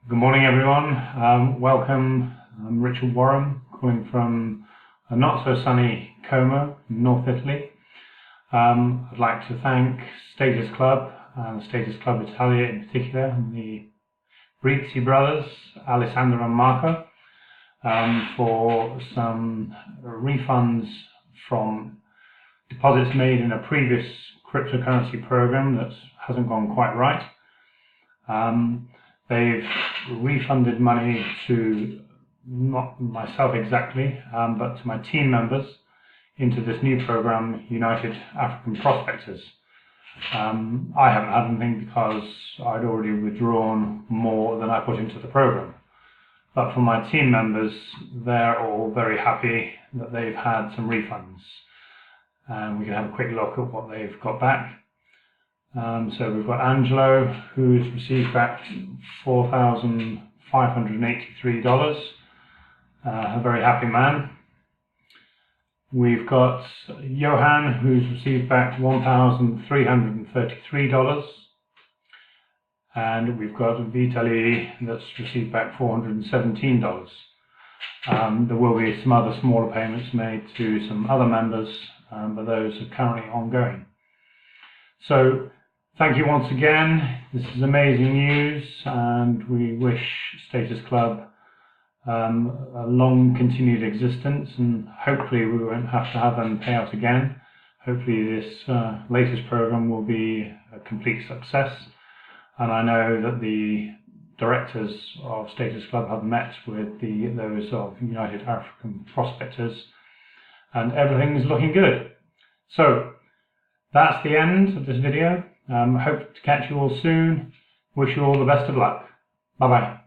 Good morning, everyone. Welcome. I'm Richard Warren, calling from a not-so-sunny Como, North Italy. I'd like to thank Status Club, and Status Club Italia in particular, and the Brizzi brothers, Alessandro and Marco, for some refunds from deposits made in a previous cryptocurrency program that hasn't gone quite right. They've refunded money to, not myself exactly, but to my team members into this new program, United African Prospectors. I haven't had anything because I'd already withdrawn more than I put into the program. But for my team members, they're all very happy that they've had some refunds. We can have a quick look at what they've got back. So we've got Angelo, who's received back $4,583, a very happy man. We've got Johan, who's received back $1,333, and we've got Vitaly that's received back $417. There will be some other smaller payments made to some other members, but those are currently ongoing. So thank you once again. This is amazing news, and we wish Status Club a long continued existence, and hopefully we won't have to have them pay out again. Hopefully this latest program will be a complete success, and I know that the directors of Status Club have met with those of United African Prospectors, and everything is looking good. So that's the end of this video. Hope to catch you all soon. Wish you all the best of luck. Bye bye.